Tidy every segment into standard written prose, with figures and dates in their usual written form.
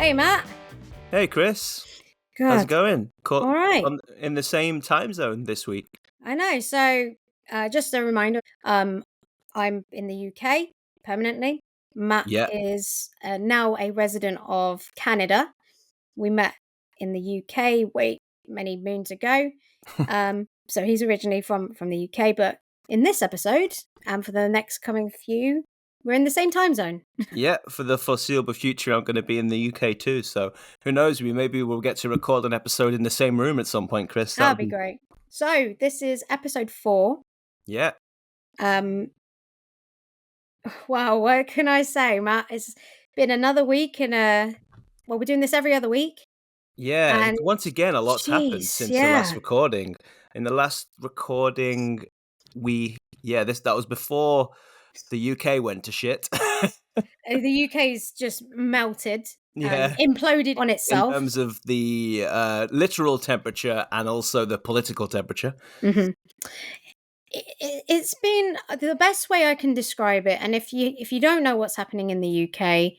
Hey, Matt. Hey, Chris. How's it Good. going? All right. In the same time zone this week. I know. So, just a reminder, I'm in the UK permanently. Matt Yeah. is now a resident of Canada. We met in the UK many moons ago. So he's originally from the UK, but in this episode and for the next coming few, we're in the same time zone. Yeah, for the foreseeable future, I'm going to be in the UK too. So who knows? Maybe we'll get to record an episode in the same room at some point, Chris. That That'd would be be great. So this is episode 4. yeah, Um, Wow, what can I say, Matt? It's been another week we're doing this every other week. yeah. And And once again, a lot's happened jeez, since the last yeah. recording. In the last recording, that was before the UK went to shit. The UK's just melted, Yeah. imploded on In itself. terms of the literal temperature and also the political temperature. hmm It's been the best way I can describe it. And if you don't know what's happening in the UK,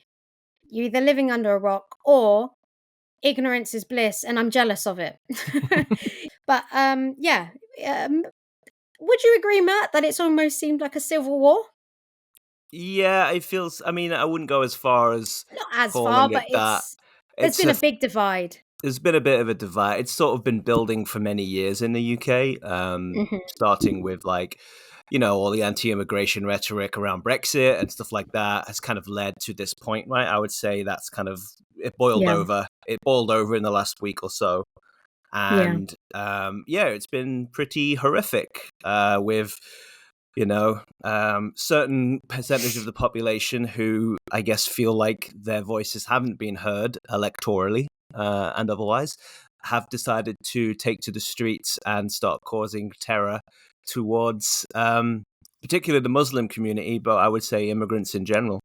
you're either living under a rock or ignorance is bliss, and I'm jealous of it. But yeah, um, would you agree, Matt, that it's almost seemed like a civil war? Yeah, it feels. I mean, I wouldn't go as far as Not as far, calling but it that. there's It's been a. a big divide. There's been a bit of a divide. It's sort of been building for many years in the UK. Mhm. Starting with all the anti-immigration rhetoric around Brexit and stuff like that has kind of led to this point, right? I would say that's kind of it boiled Yeah, over. It boiled over in the last week or so, yeah, and it's been pretty horrific. With certain percentage of the population who I guess feel like their voices haven't been heard electorally and otherwise have decided to take to the streets and start causing terror towards particularly the Muslim community, but I would say immigrants in general.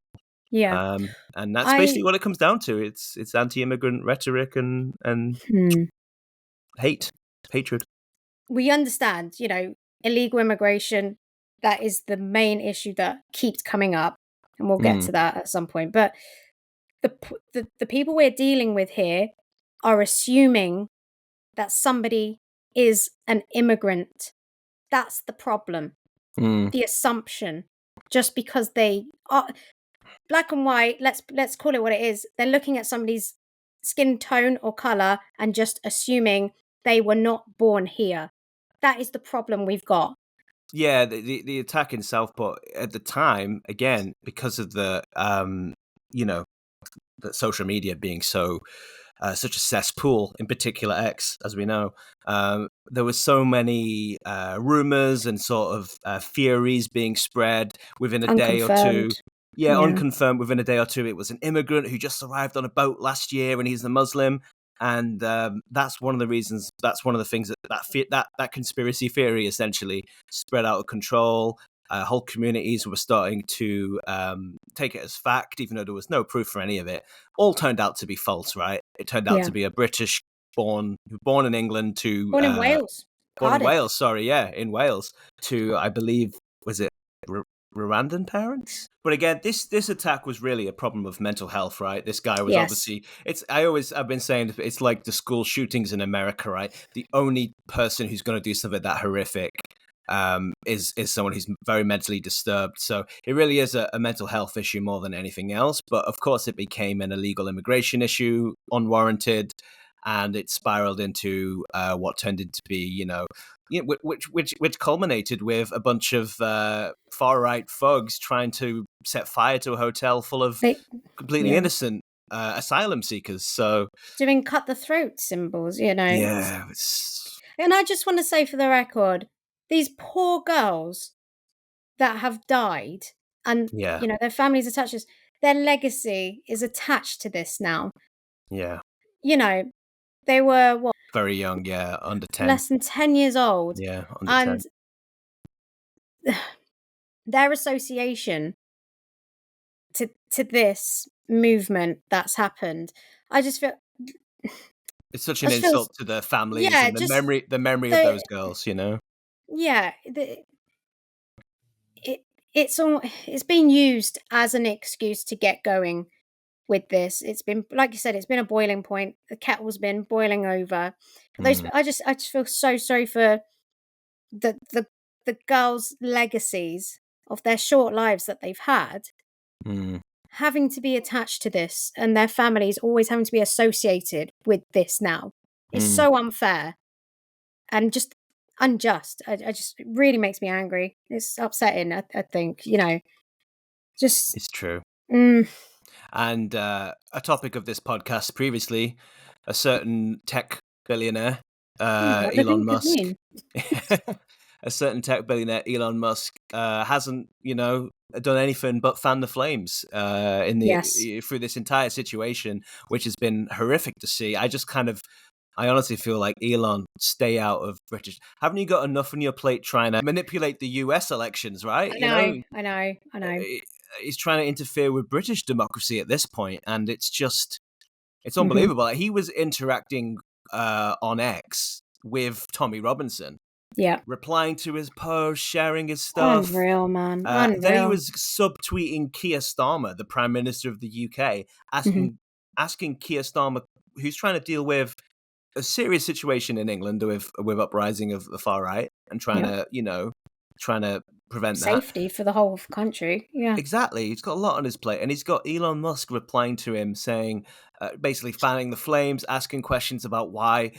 yeah. And that's basically I what it comes down to. It's anti-immigrant rhetoric and hmm. hate, hatred. We understand, illegal immigration. That is the main issue that keeps coming up, and we'll get Mm. to that at some point. But the people we're dealing with here are assuming that somebody is an immigrant. That's the problem. Mm. The assumption, just because they are black and white, let's call it what it is. They're looking at somebody's skin tone or color and just assuming they were not born here. That is the problem we've got. Yeah, the attack in Southport at the time, again, because of you know, the social media being such a cesspool, in particular X, as we know, there was so many rumors and sort of theories being spread within a day or two. Unconfirmed. Yeah, Yeah. unconfirmed within a day or two. It was an immigrant who just arrived on a boat last year, and he's a Muslim. And that's one of the reasons. That's one of the things that conspiracy theory essentially spread out of control. Whole communities were starting to take it as fact, even though there was no proof for any of it. All turned out to be false, right? It turned out Yeah. to be a British born in England to Born in Wales. born in Cardiff. Wales. Sorry, yeah, in Wales to I believe was it Rwandan parents. But again, this attack was really a problem of mental health, right? This guy was Yes. obviously I've been saying it's like the school shootings in America, right? The only person who's going to do something that horrific is someone who's very mentally disturbed. So it really is a mental health issue more than anything else. But of course, it became an illegal immigration issue, unwarranted, and it spiraled into what turned into be, which culminated with a bunch of far right thugs trying to set fire to a hotel full of They completely yeah. innocent asylum seekers. So Doing cut the throat symbols, yeah, And I just want to say for the record, these poor girls that have died and yeah, their families attached to this, their legacy is attached to this now. yeah, You know, they were what, very young, yeah, under 10, less than 10 years old, yeah, under 10. and their association to this movement that's happened, I just feel It's such I an just feel insult to the families yeah, and just the memory of the those girls, you know? yeah, it it's being used as an excuse to get going. with this. It's been, like you said, it's been a boiling point. The kettle's been boiling over. Those Mm, I just feel so sorry for the the the girls' legacies of their short lives that they've had, mm, having to be attached to this, and their families always having to be associated with this now. It's mm. so unfair and just unjust. I just, it really makes me angry. It's upsetting. I think, just It's true. mm, And a topic of this podcast previously, a certain tech billionaire, what the Elon thing could Musk, mean. a certain tech billionaire, Elon Musk, hasn't, done anything but fan the flames Yes, through this entire situation, which has been horrific to see. I honestly feel like Elon, stay out of British. Haven't you got enough on your plate trying to manipulate the U.S. elections? Right? I know, I know, I know. He's trying to interfere with British democracy at this point, and it's Hmm. unbelievable. Like, he was interacting on X with Tommy Robinson, Yeah, replying to his posts, sharing his stuff. unreal, man, Then he unreal. was subtweeting Keir Starmer, the Prime Minister of the UK, Hmm. asking Keir Starmer, who's trying to deal with a serious situation in England with uprising of the far right, and Yeah, trying to prevent that. safety for the whole country. Yeah. Exactly. He's got a lot on his plate, and he's got Elon Musk replying to him, saying, basically fanning the flames, asking questions about why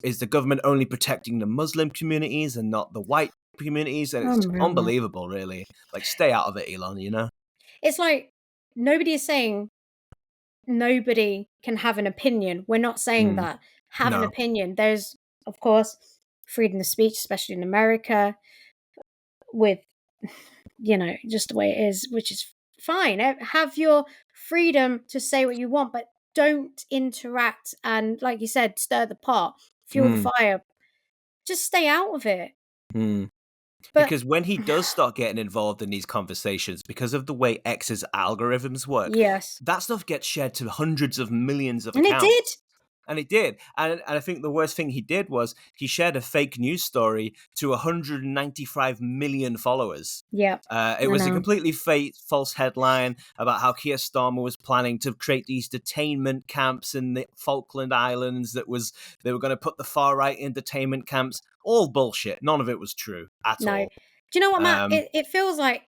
is the government only protecting the Muslim communities and not the white communities, and it's Unreal, man. unbelievable, really. Like, stay out of it, Elon. It's like nobody is saying nobody can have an opinion. We're not saying Mm, that. Have an no. opinion. There's, of course, freedom of speech, especially in America, with, just the way it is, which is fine. Have your freedom to say what you want, but don't interact and, like you said, stir the pot, fuel the Mm, fire. Just stay out of it. mm. But Because when he does start getting involved in these conversations, because of the way X's algorithms work, yes, that stuff gets shared to hundreds of millions of and it did. accounts. And it did. And I think the worst thing he did was he shared a fake news story to 195 million followers. Yeah, It I was a know. completely false headline about how Keir Starmer was planning to create these detainment camps in the Falkland Islands. They were going to put the far right in detainment camps. All bullshit. None of it was true at No. all. Do you know what, Matt? Um, It feels like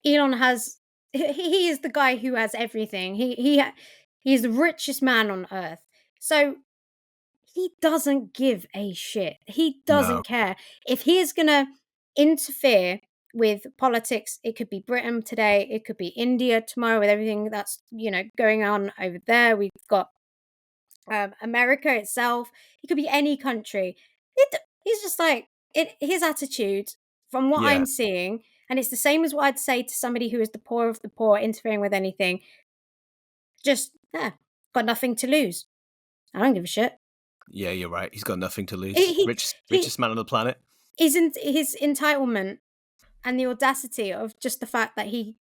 Elon has. He is the guy who has everything. He's the richest man on earth. So he doesn't give a shit. He no. doesn't care if he is gonna interfere with politics. It could be Britain today. It could be India tomorrow with everything that's going on over there. We've got America itself. It could be any country. He's just like his attitude, from what Yeah. I'm seeing, and it's the same as what I'd say to somebody who is the poor of the poor interfering with anything. Just got nothing to lose. I don't give a shit. Yeah, you're right. He's got nothing to lose. He he, Richest man on the planet. isn't his entitlement and the audacity of just the fact that he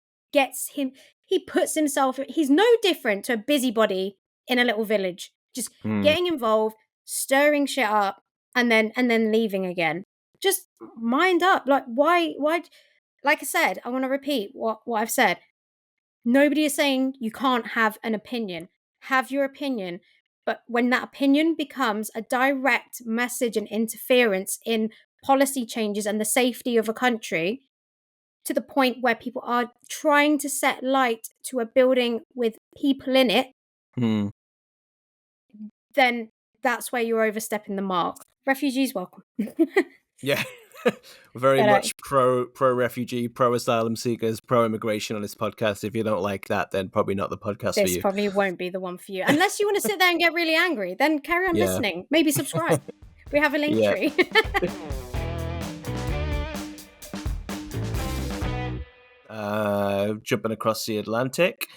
puts himself, he's no different to a busybody in a little village, just Mm, getting involved, stirring shit up, and then leaving again. Just mind up. Like, why, like I said, I want to repeat what I've said. Nobody is saying you can't have an opinion. Have your opinion. But when that opinion becomes a direct message and interference in policy changes and the safety of a country, to the point where people are trying to set light to a building with people in it, mm. then that's where you're overstepping the mark. Refugees welcome. Yeah. We're very but much pro refugee, pro asylum seekers, pro immigration on this podcast. If you don't like that, then probably not the podcast for this you. probably won't be the one for you. Unless you want to sit there and get really angry, then carry on Yeah. listening. Maybe subscribe. We have a link Yeah. tree. Jumping across the Atlantic,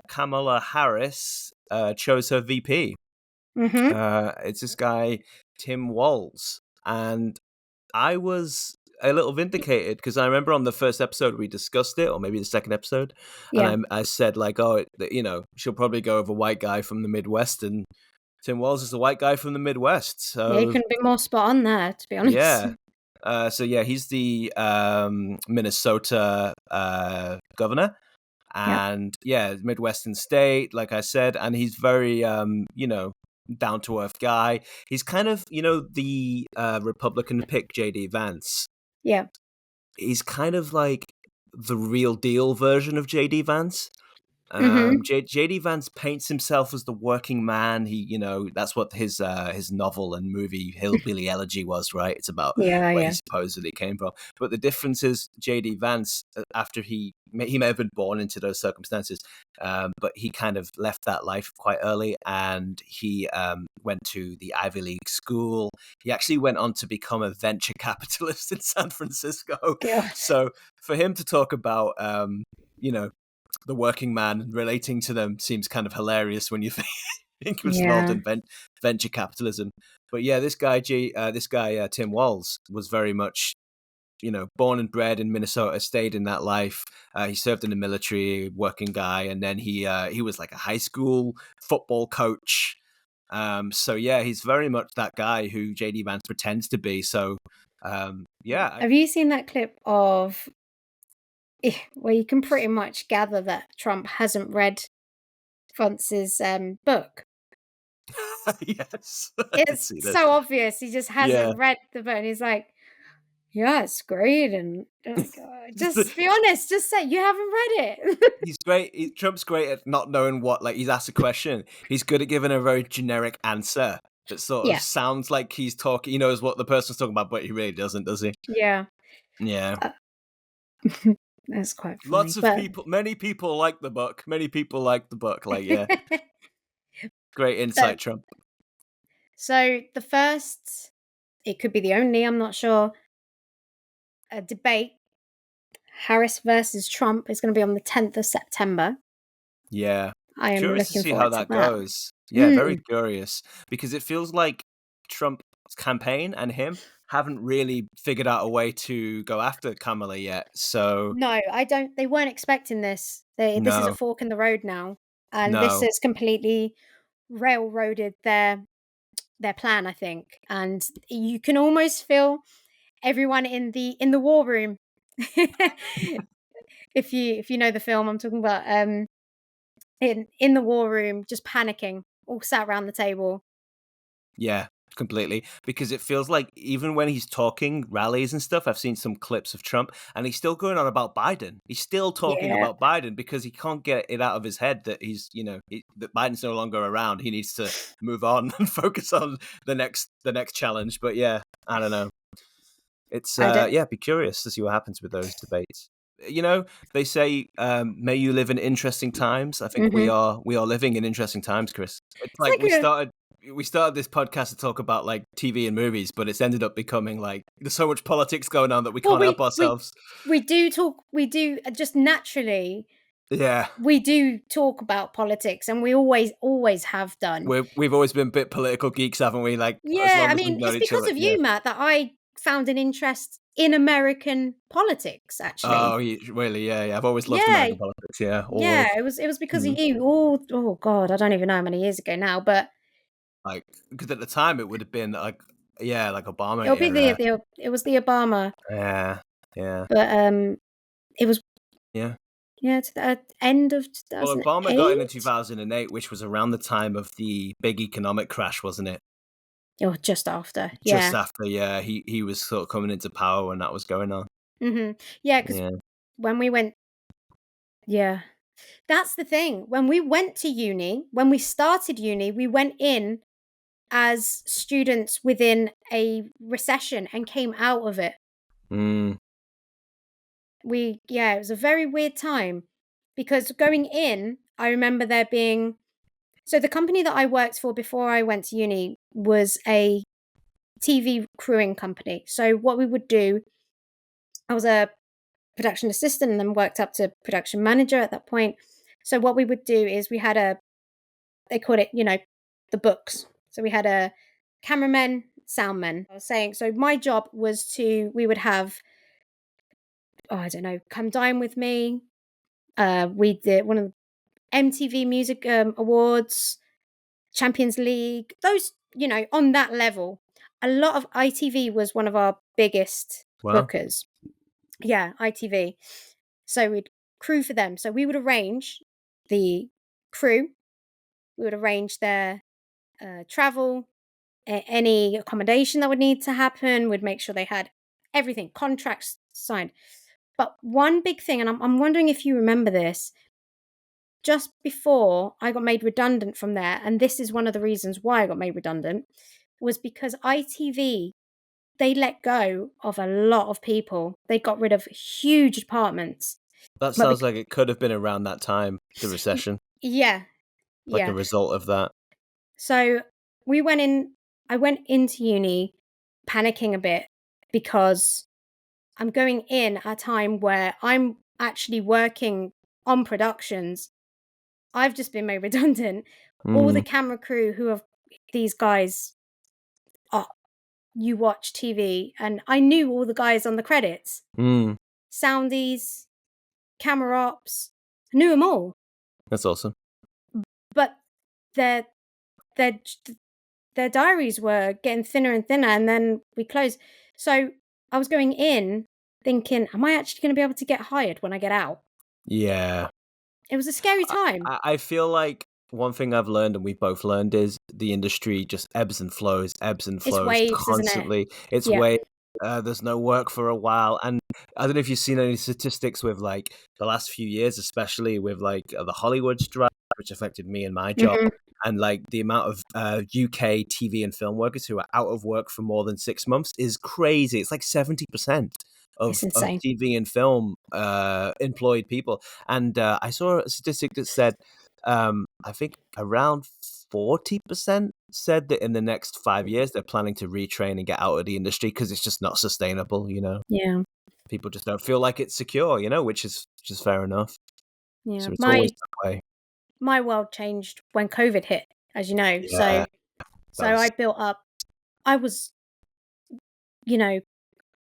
Kamala Harris chose her VP. Hmm. It's this guy, Tim Walz. And I was a little vindicated because I remember on the first episode we discussed it, or maybe the second episode, Yeah. and I said, like, oh, she'll probably go with a white guy from the Midwest, and Tim Walz is a white guy from the Midwest. Yeah, you So, couldn't be more spot on there, to be honest. yeah. He's the Minnesota governor, Yep. and yeah, Midwestern state, like I said, and he's very, down to earth guy. He's kind of, the Republican pick, JD Vance. Yeah. He's kind of like the real deal version of JD Vance. Mhm. JD Vance paints himself as the working man. He, that's what his novel and movie Hillbilly Elegy was, right? It's about Yeah, where he yeah. supposedly came from. But the difference is JD Vance, after he may have been born into those circumstances, but he kind of left that life quite early, and he went to the Ivy League school. He actually went on to become a venture capitalist in San Francisco. God. So for him to talk about, you know the working man and relating to them seems kind of hilarious when you think he was involved Yeah. in venture capitalism. But yeah, this guy Tim Walz was very much, born and bred in Minnesota, stayed in that life. He served in the military, working guy, and then he was like a high school football coach. So yeah, he's very much that guy who JD Vance pretends to be. So yeah, Have you seen that clip of where you can pretty much gather that Trump hasn't read Vance's book? yes, I did It's see this. so obvious he just Yeah. hasn't read the book, and he's like, "Yeah, it's great," and like, just be honest, just say you haven't read it. He's great. Trump's great at not knowing what, like, he's asked a question. He's good at giving a very generic answer that sort of Yeah, sounds like he's talking, he knows what the person's talking about, but he really doesn't, does he? yeah. Yeah. Uh, that's quite funny, Lots of but people, many people like the book. Many people like the book. Like, yeah, great so insight, Trump. so the first, it could be the only, I'm not sure, debate, Harris versus Trump, is going to be on the 10th of September. Yeah. I am Curious to looking see how forward to that that. goes. Yeah, very Mm. curious because it feels like Trump's campaign and him haven't really figured out a way to go after Kamala yet. So, No, I don't. They weren't expecting this. This is a no, fork in the road now, and this no. has completely railroaded their plan, I think. And you can almost feel everyone in the war room. If you know the film I'm talking about, in the war room, just panicking, all sat around the table. Yeah, completely. Because it feels like even when he's talking rallies and stuff, I've seen some clips of Trump and he's still going on about Biden. He's still talking Yeah, about Biden because he can't get it out of his head that that Biden's no longer around. He needs to move on and focus on the next challenge. But yeah, I don't know. It's I don't. yeah, be curious to see what happens with those debates. You know, they say, "May you live in interesting times." I think we Mhm. are we are living in interesting times, Chris. It's It's like like a we started this podcast to talk about like TV and movies, but it's ended up becoming like there's so much politics going on that we well, can't help ourselves. we do talk. We do just naturally. Yeah, We do talk about politics, and we always have done. we've always been bit political geeks, haven't we? Like as Yeah, long I as we've mean, known it's each because other. of Yeah. you, Matt, that I found an interest in American politics, actually. Oh, really? Yeah, yeah. I've always loved Yeah, American politics. Yeah, yeah, always. it was because of Mm. you. Oh God, I don't even know how many years ago now, but Like, because at the time it would have been like, yeah, like Obama it'll be era. it was the Obama, Yeah, yeah, but it was, yeah. yeah, to the end of Well, Obama got in 2008 2008, which was around the time of the big economic crash, wasn't it? or just after. Just Yeah. after, yeah, he was sort of coming into power when that was going on. Yeah, because Yeah. when we went, yeah, that's the thing. When we went to uni, when we started uni, we went in as students within a recession and came out of it. Mm, Yeah, it was a very weird time because going in, I remember there being, so the company that I worked for before I went to uni was a TV crewing company. So what we would do, I was a production assistant and then worked up to production manager at that point. So what we would do is we had they called it, the books. So we had a cameraman, soundman. I was saying, so my job was we would have, oh, I don't know, Come Dine With Me. We did one of the MTV Music Awards, Champions League, those, on that level. A lot of ITV was one of our biggest well, bookers. Yeah, ITV. So we'd crew for them. So we would arrange the crew, we would arrange their travel, any accommodation that would need to happen. We'd make sure they had everything, contracts signed. But one big thing, and I'm wondering if you remember this, just before I got made redundant from there, and this is one of the reasons why I got made redundant, was because ITV, they let go of a lot of people. They got rid of huge departments. That But sounds like it could have been around that time, the recession, yeah, like a yeah. result of that. So we went in, I went into uni panicking a bit because I'm going in at a time where I'm actually working on productions. I've just been made redundant. All the Mm, camera crew who have these guys, oh, you watch TV, and I knew all the guys on the credits, mm, soundies, camera ops, I knew them all. that's awesome. But their their their diaries were getting thinner and thinner, and then we closed. So I was going in thinking, am I actually going to be able to get hired when I get out? Yeah. It was a scary I, time. I feel like one thing I've learned, and we've both learned, is the industry just ebbs and It's flows waves, isn't it? constantly. It's Yeah. way there's no work for a while, and I don't know if you've seen any statistics with like the last few years, especially with like the Hollywood strike, which affected me and my job, Mhm. and like the amount of UK TV and film workers who are out of work for more than 6 months is crazy. It's like 70% It's of insane. TV and film employed people. And I saw a statistic that said, I think around 40% said that in the next 5 years they're planning to retrain and get out of the industry because it's just not sustainable. Yeah. People just don't feel like it's secure. Which is fair enough. Yeah. So it's always My that way. my world changed when COVID hit, as you know. Yeah, that So I was. built up, I was, you know,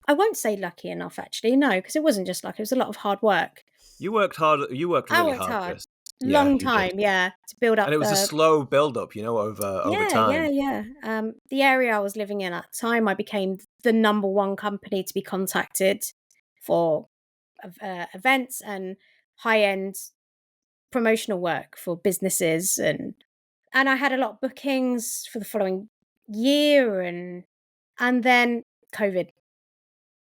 I won't say lucky enough actually, no, because it wasn't just luck, it was a lot of hard work. You worked hard. You worked I really worked hard, hard. Chris. Yeah, Long you did. time, yeah, to build And up it was a the slow build up, over yeah, yeah, time. yeah. The area I was living in at the time, I became the number one company to be contacted for events and high end promotional work for businesses, and I had a lot of bookings for the following year, and then COVID,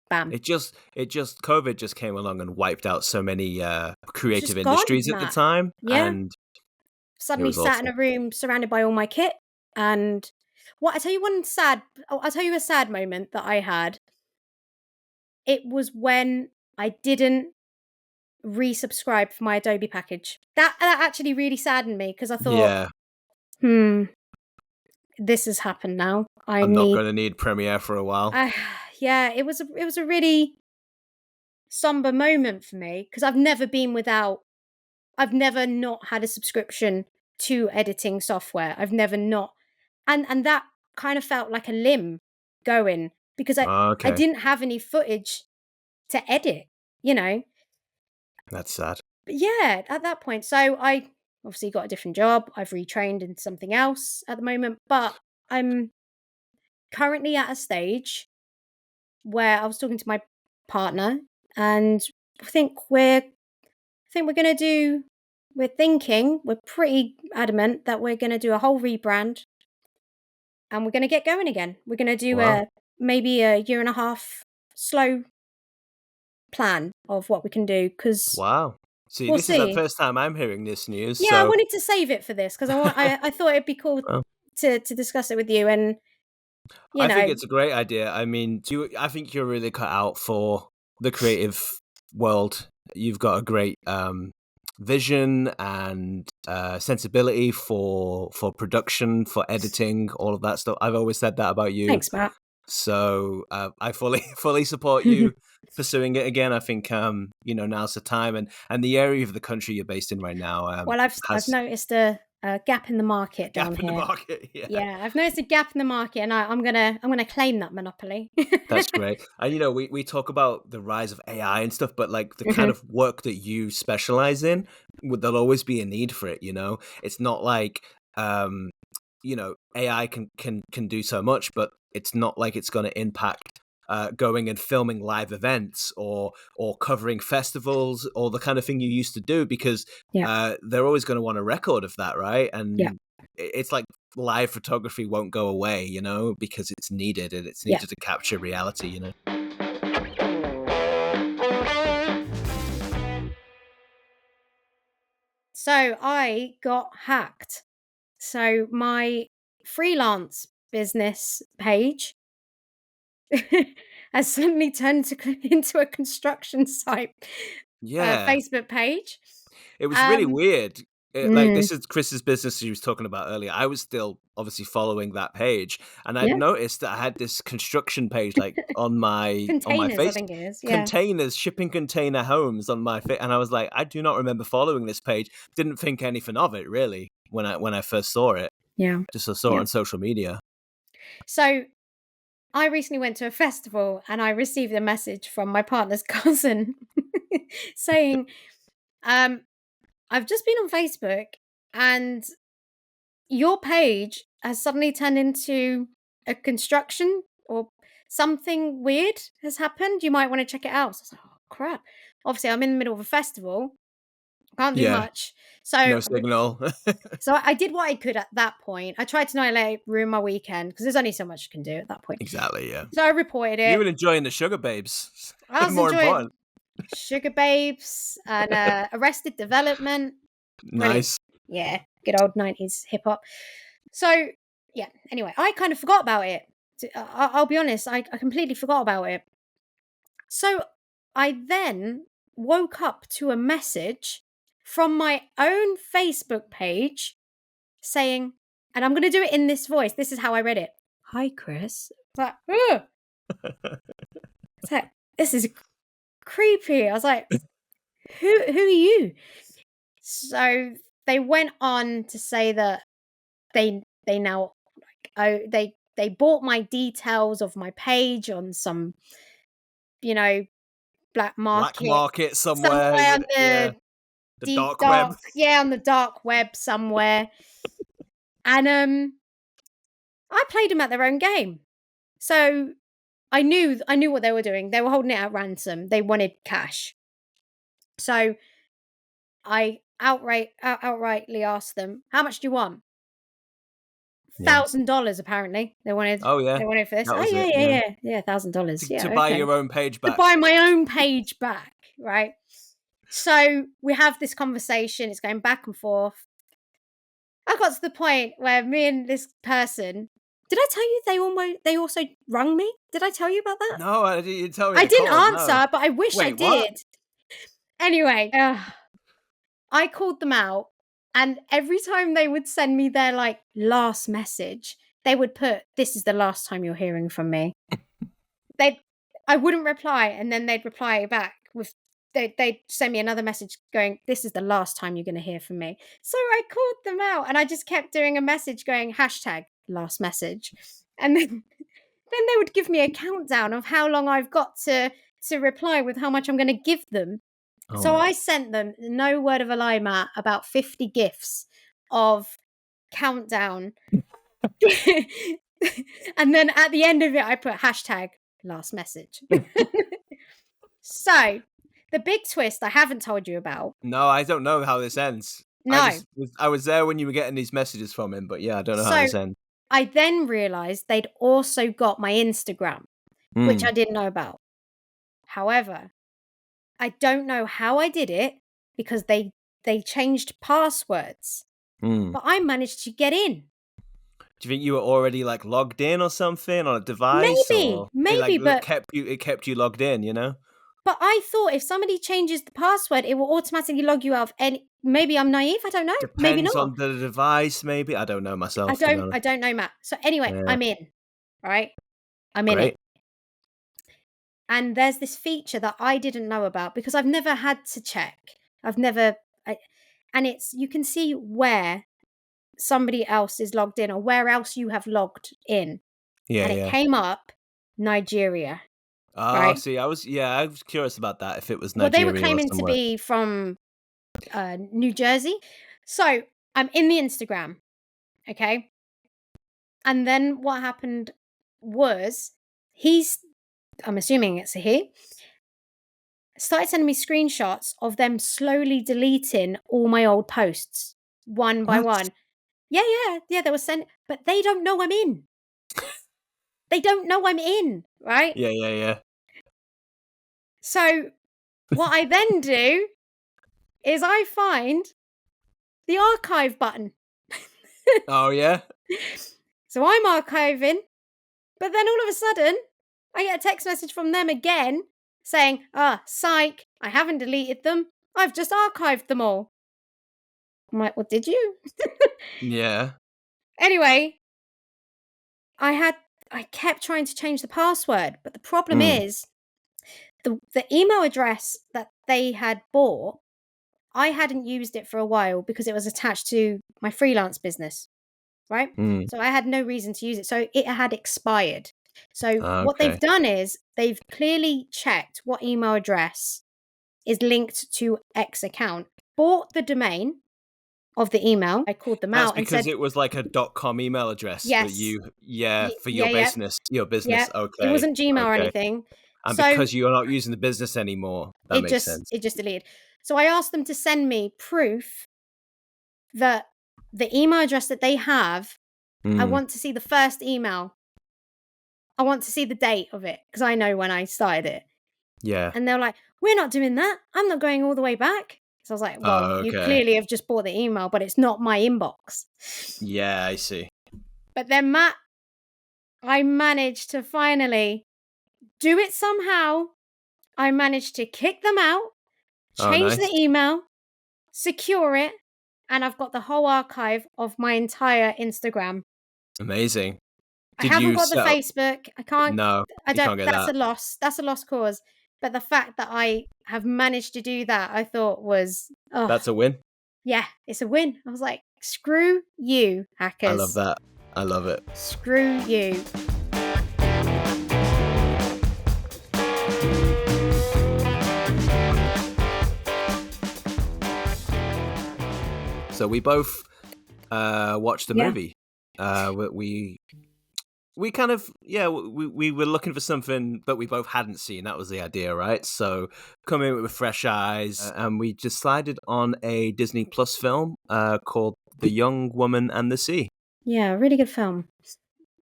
bam, It just COVID just came along and wiped out so many it was creative just gone, industries at the Matt. time, Yeah, and it suddenly was sat in a awful. room surrounded by all my kit, and what I tell you one sad, I'll tell you a sad moment that I had. It was when I didn't resubscribe for my Adobe package. That actually really saddened me because I thought, Yeah, "Hmm, this has happened now. I I'm not need." gonna need Premiere for a while. I Yeah, it was a really somber moment for me because I've never been without. I've never not had a subscription to editing software. I've never not, and that kind of felt like a limb going because I Okay, didn't have any footage to edit, you know. that's sad. But yeah, at that point, so I obviously got a different job. I've retrained into something else at the moment, but I'm currently at a stage where I was talking to my partner, and I think we're gonna do. We're pretty adamant that we're gonna do a whole rebrand, and we're gonna get going again. We're gonna do Wow, a maybe a year and a half slow plan of what we can do because wow. See, we'll this is the see. first time I'm hearing this news, Yeah, I so wanted to save it for this because I thought it'd be cool well, to discuss it with you, and you I think know, it's a great idea. I mean, I think you're really cut out for the creative world. You've got a great vision and sensibility for production, for editing, all of that stuff. I've always said that about you. thanks, Matt. So I fully fully support you pursuing it again. I think now's the time, and the area of the country you're based in right now Well, I've has noticed a gap in the a market down gap in the here. market. Yeah. Yeah, I've noticed a gap in the market, and I'm gonna claim that monopoly. That's great. And we talk about the rise of AI and stuff, but like the kind Mhm. of work that you specialize in, there'll always be a need for it, It's not like AI can do so much, but it's not like it's going to impact going and filming live events or covering festivals or the kind of thing you used to do, because Yeah. they're always going to want a record of that, right? Yeah. And it's like live photography won't go away, because it's needed, and it's Yeah. needed to capture reality. So I got hacked. So my freelance business page has suddenly turned into a construction site Yeah. Facebook page. It was really Um, weird. Like, mm, this is Chris's business she was talking about earlier. I was still obviously following that page, and I'd yeah, noticed that I had this construction page like on my containers, I face, think it is. Yeah, containers, shipping container homes on my face, and I was like, I do not remember following this page. Didn't think anything of it really when I first saw it. yeah, Just saw it yeah. on social media. So I recently went to a festival and I received a message from my partner's cousin saying, um, "I've just been on Facebook and your page has suddenly turned into a construction or something weird has happened. You might want to check it out." So I was like, "Oh crap!" Obviously, I'm in the middle of a festival. Can't do Yeah, much. So no signal. so I did what I could at that point. I tried to not let it ruin my weekend because there's only so much you can do at that point. Exactly. Yeah, So I reported you it. were enjoying the sugar babes. I was More enjoying important. Sugar Babes and Arrested Development. Brilliant. Nice. Yeah, good old 90s hip hop. So, yeah, anyway, I kind of forgot about it. I'll be honest, I completely forgot about it. So I then woke up to a message from my own Facebook page saying, and I'm going to do it in this voice. This is how I read it. "Hi, Chris." Like, ugh. It's like, this is creepy. I was like, who are you? So they went on to say that they now they bought my details of my page on some, you know, black Black market market somewhere. somewhere on Yeah, the the deep dark web. dark, yeah, on the dark web somewhere. And I played them at their own game. So I knew what they were doing. They were holding it at ransom. They wanted cash. So I outrightly asked them, "How much do you want?" Yeah. $1,000 apparently. They wanted Oh, yeah. for this. That Oh was yeah, it, yeah, yeah. yeah. Yeah, $1,000. To Yeah, buy okay. your own page To back. buy my own page back, right? So we have this conversation, it's going back and forth. I got to the point where me and this person, did I tell you they also rung me? Did I tell you about that? No, you didn't tell me I they didn't called, no. answer, but I wish I Wait, what? did. Anyway, I called them out, and every time they would send me their like last message, they would put, "This is the last time you're hearing from me." They I wouldn't reply, and then they'd reply back with they'd send me another message going, "This is the last time you're going to hear from me." So I called them out, and I just kept doing a message going hashtag last message, and then they would give me a countdown of how long I've got to reply with how much I'm going to give them. So Oh. I sent them, no word of a lie, Matt, about 50 gifts of countdown. And then at the end of it, I put hashtag last message. So the big twist I haven't told you about. No, I don't know how this ends. No. I was there when you were getting these messages from him, but yeah, I don't know how So this ends. I then realized they'd also got my Instagram, which I Mm, didn't know about. However, I don't know how I did it because they changed passwords, mm. but I managed to get in. Do you think you were already like logged in or something on a device, or it like Maybe, but kept you logged in, you know? I thought if somebody changes the password, it will automatically log you out of any. Maybe I'm naive. I don't know. Maybe Depends not. on the device, maybe. I don't know myself, to be honest. I don't know, Matt. So anyway, Yeah, I'm in. Right, I'm in it. great. And there's this feature that I didn't know about because I've never had to check. I've never, and it's you can see where somebody else is logged in or where else you have logged in, Yeah, and it yeah. came up Nigeria, Oh, right? see, I was curious about that, if it was Well, they were Nigeria or claiming to somewhere. be from New Jersey, so I'm in the Instagram, okay, and then what happened was he's I'm assuming it's a he, started sending me screenshots of them slowly deleting all my old posts one by What? one. Yeah. They were sent, but they don't know I'm in. They don't know I'm in, right? Yeah. So what I then do is I find the archive button. Oh yeah. So I'm archiving, but then all of a sudden, I get a text message from them again saying, psych, I haven't deleted them. I've just archived them all. I'm like, well, did you? Yeah. Anyway, I kept trying to change the password, but the problem Mm. is the email address that they had bought, I hadn't used it for a while because it was attached to my freelance business, right? Mm. So I had no reason to use it. So it had expired. So what they've Okay. done is they've clearly checked what email address is linked to X account, bought the domain of the email. I called them That's out and because said, it was like a .com email address that yes, you, yeah, for your yeah. business, your business. Yeah, it Okay. wasn't Gmail or Okay. anything. And So because you're not using the business anymore, that makes sense. it just deleted. So I asked them to send me proof that the email address that they have, I Mm. want to see the first email. I want to see the date of it because I know when I started it. Yeah. And they're like, we're not doing that. I'm not going all the way back. So I was like, well, Oh, you okay. clearly have just bought the email, but it's not my inbox. Yeah, I see. But then, Matt, I managed to finally do it somehow. I managed to kick them out, Oh, change nice. the email, secure it, and I've got the whole archive of my entire Instagram. Amazing. I Did haven't you got the set up? Facebook. No, I you don't, can't get that's that. a loss. That's a lost cause. But the fact that I have managed to do that, I thought was, oh, That's a win. yeah, it's a win. I was like, screw you, I love hackers. that. I love it. Screw you. So we both watched the Yeah. movie. We kind of, yeah, we were looking for something but we both hadn't seen. That was the idea, right? So come in with fresh eyes, and we decided on a Disney Plus film called The Young Woman and the Sea. Yeah, really good film.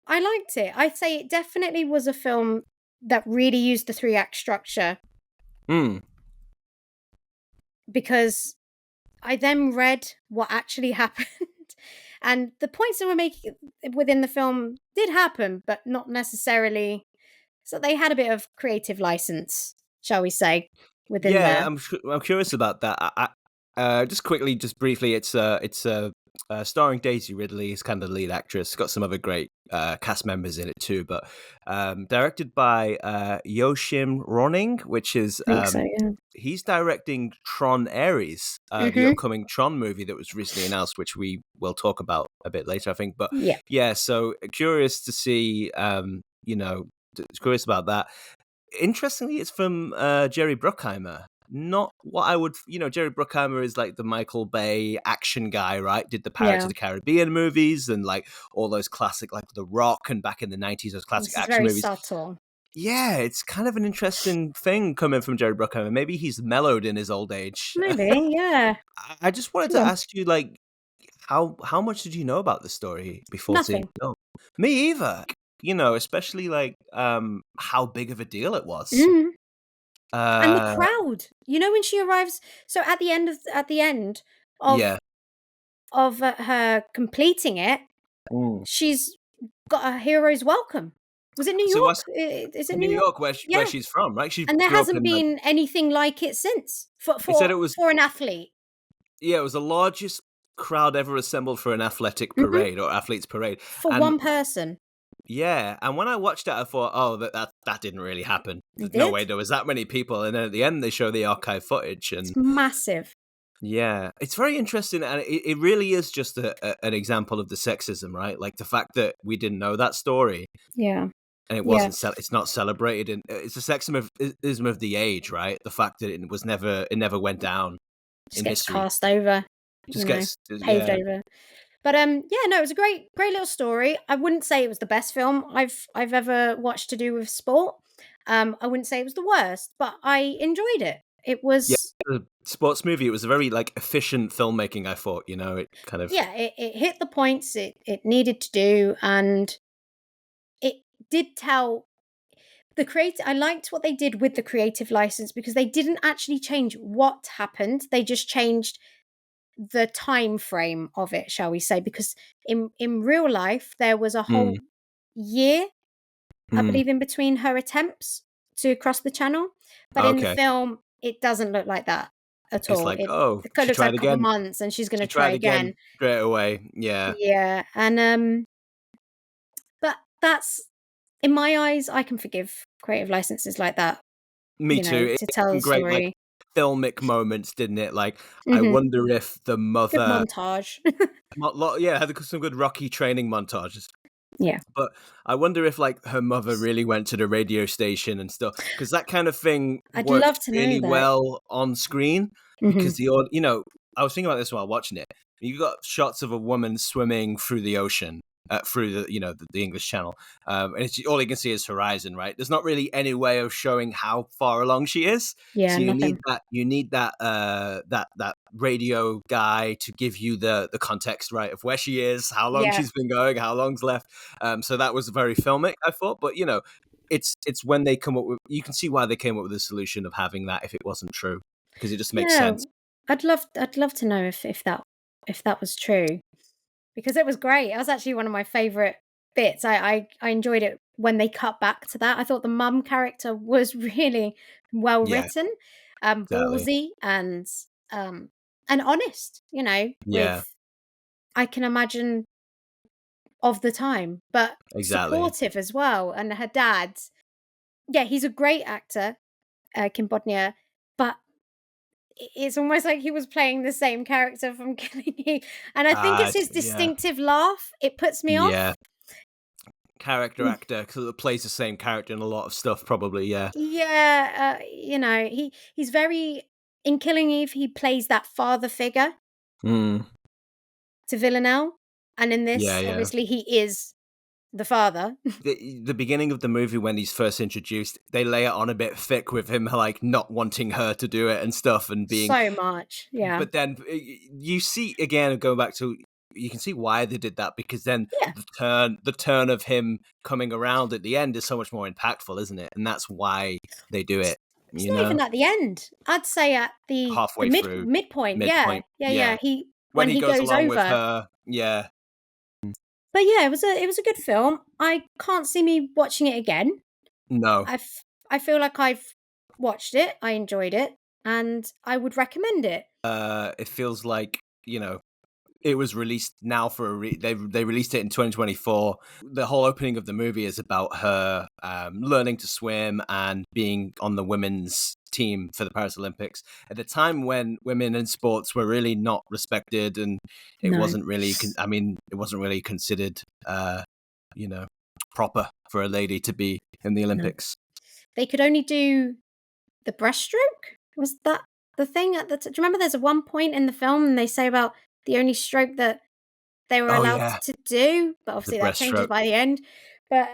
I liked it. I'd say it definitely was a film that really used the 3-act structure Mm. because I then read what actually happened. And the points that were making within the film did happen, but not necessarily. So they had a bit of creative license, shall we say, within Yeah, there. I'm curious about that. Just quickly, just briefly, it's starring Daisy Ridley as kind of the lead actress. Got some other great cast members in it too, but directed by Yoshim Roning, which is I think so, yeah. he's directing Tron Ares, the Mm-hmm. upcoming Tron movie that was recently announced, which we will talk about a bit later, I think. But Yeah. yeah, so curious to see, curious about that. Interestingly, it's from Jerry Bruckheimer. Not what I would, Jerry Bruckheimer is like the Michael Bay action guy, right? Did the Pirates Yeah. of the Caribbean movies and like all those classic, like The Rock and back in the 90s, those classic This is action very movies. subtle. Yeah, it's kind of an interesting thing coming from Jerry Bruckheimer. Maybe he's mellowed in his old age. Maybe, yeah. I just wanted Go to on. ask you, like, how much did you know about the story before seeing Nothing. the film? Me either. Especially like how big of a deal it was. Mm. And the Uh, crowd. You know when she arrives, so at the end yeah. of her completing it, Mm. she's got a hero's welcome. Was it New So York? what's Is it New New York? York, where Yeah. she's from, right? She And there grew up hasn't in like. been anything like it since He said it was. for an athlete. Yeah, it was the largest crowd ever assembled for an athletic Mhm. parade or athletes parade, For and one person. yeah, and when I watched it, I thought, oh, that didn't really happen. It No did. way there was that many people. And then at the end, they show the archive footage, and It's massive. yeah, it's very interesting, and it really is just an example of the sexism, right? Like the fact that we didn't know that story, Yeah. and it Yeah. wasn't. It's not celebrated, and it's a sexism of the age, right? The fact that it never went down Just in gets history. passed over, Just gets paved yeah. over. But yeah, no, it was a great little story. I wouldn't say it was the best film I've ever watched to do with sport. I wouldn't say it was the worst, but I enjoyed it. It Yeah, was, a sports movie. It was a very like efficient filmmaking. I thought, it kind of yeah, it hit the points it needed to do, and it did tell the create. I liked what they did with the creative license because they didn't actually change what happened. They just changed the time frame of it, shall we say? Because in real life, there was a mm, whole year, I mm. believe, in between her attempts to cross the channel. But in the Okay. film, it doesn't look like that at It's all. like, oh, It she looks like tried a couple again. months, and she's going to She try tried again again. straight away. Yeah, Yeah, and but that's, in my eyes, I can forgive creative licenses like that. me too. It To had tell some the great like story. filmic moments, didn't it? Like, I Hmm. wonder if the Good mother, montage. yeah, had some good Rocky training montages. Yeah, But I wonder if like her mother really went to the radio station and stuff, because that kind of thing I'd worked love to know really that. well on screen. Hmm. Because I was thinking about this while watching it. You got shots of a woman swimming through the ocean, through the English Channel, and it's all you can see is horizon. Right? There's not really any way of showing how far along she is. Yeah, So you need nothing. that radio guy to give you the context, right, of where she is, how long Yeah, she's been going, how long's left. So that was very filmic, I thought. But it's when they come up with, you can see why they came up with the solution of having that if it wasn't true, because it just makes yeah. sense. I'd love to know if that was true, because it was great. It was actually one of my favorite bits. I enjoyed it when they cut back to that. I thought the mum character was really well Yeah, written, exactly. ballsy, um and honest. Yeah, With, I can imagine, of the time, but exactly. supportive as well. And her dad, yeah, he's a great actor, Kim Bodnia, but it's almost like he was playing the same character from Killing Eve. And I think it's his Yeah, distinctive laugh. It puts me yeah. off. Character Mm. actor, because it plays the same character in a lot of stuff, probably. Yeah. Yeah, he's very, in Killing Eve, he plays that father figure Mm. to Villanelle. And in Yeah, this, yeah. obviously, he is the father. The beginning of the movie when he's first introduced, they lay it on a bit thick with him like not wanting her to do it and stuff, and being. So much. Yeah. But then you see again, going back to, you can see why they did that, because then Yeah. the turn of him coming around at the end is so much more impactful, isn't it? And that's why they do It's it. it's not even at the end. I'd say at the Halfway through, midpoint. Yeah. midpoint, Yeah, yeah. yeah, He when when he he goes goes along with over. her, yeah. But yeah, it was a good film. I can't see me watching it again. No, I feel like I've watched it. I enjoyed it, and I would recommend it. it feels like it was released now for they released it in 2024. The whole opening of the movie is about her learning to swim and being on the women's team for the Paris Olympics at a time when women in sports were really not respected, and it No. wasn't really it wasn't really considered you know proper for a lady to be in the No. Olympics. They could only do the breaststroke? Was that the thing at do you remember there's a one point in the film and they say about the only stroke that they were Oh allowed yeah, to do? But the obviously that changes breaststroke. by the end. But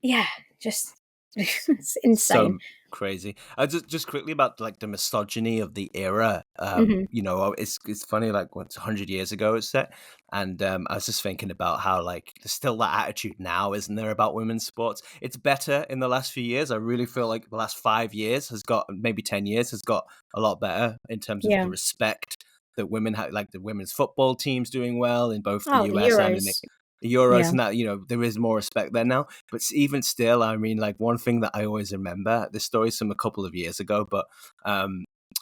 yeah, just it's insane. So crazy. Just quickly about like the misogyny of the era. Mhm. It's funny, like what's 100 years ago it's set, and I was just thinking about how like there's still that attitude now, isn't there, about women's sports? It's better in the last few years. I really feel like the last 5 years has got, maybe 10 years has got a lot better in terms of Yeah. the respect that women have. Like the women's football team's doing well in both the Oh, the US and in the Euros. Euros, Yeah. and that there is more respect there now. But even still, I mean, like one thing that I always remember, this story's from a couple of years ago, but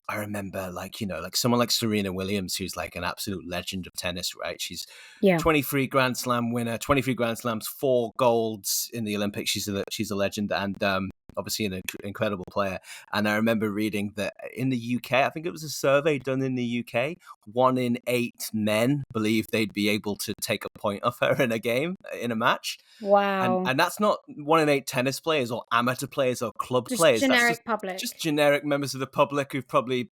I remember like like someone like Serena Williams, who's like an absolute legend of tennis, right? She's Yeah. 23 Grand Slam winner, 23 Grand Slams, 4 golds in the Olympics. She's a legend, and obviously an incredible player. And I remember reading that in the UK, I think it was a survey done in the UK, 1 in 8 men believe they'd be able to take a point off her in a game, in a match. And Wow. and that's not 1 in 8 tennis players or amateur players or club Just players. That's just generic public. generic members of the public who've probably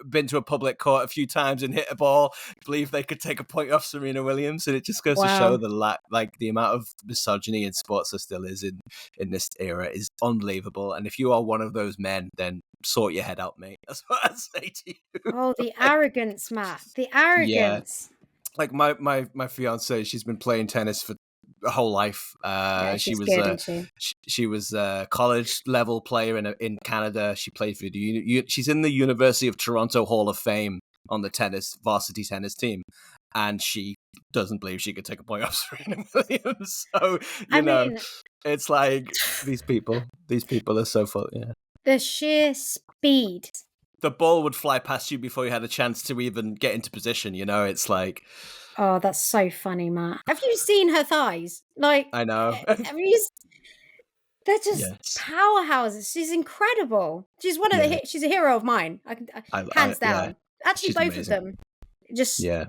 been to a public court a few times and hit a ball, believe they could take a point off Serena Williams. And it just goes to show Wow. the amount of misogyny in sports there still is in this era is unbelievable. And if you are one of those men, then sort your head out, mate. That's what I'd say to you. Oh, the Like, arrogance, Matt. The yeah, arrogance. like my fiance, she's been playing tennis for her whole life. Yeah, She she's was good, isn't she? she was a college level player in Canada. She played for she's in the University of Toronto Hall of Fame on the varsity tennis team, and she doesn't believe she could take a point off Serena Williams. So I mean, it's like these people are so full. Yeah, the sheer speed. the ball would fly past you before you had a chance to even get into position. It's like, Oh, that's so funny, Matt. Have you seen her thighs? Like, I know. have you? They're just Yes. powerhouses. She's incredible. She's one of Yeah. she's a hero of mine. Hands Yeah, down. Actually, she's both amazing. of them. Just Yeah.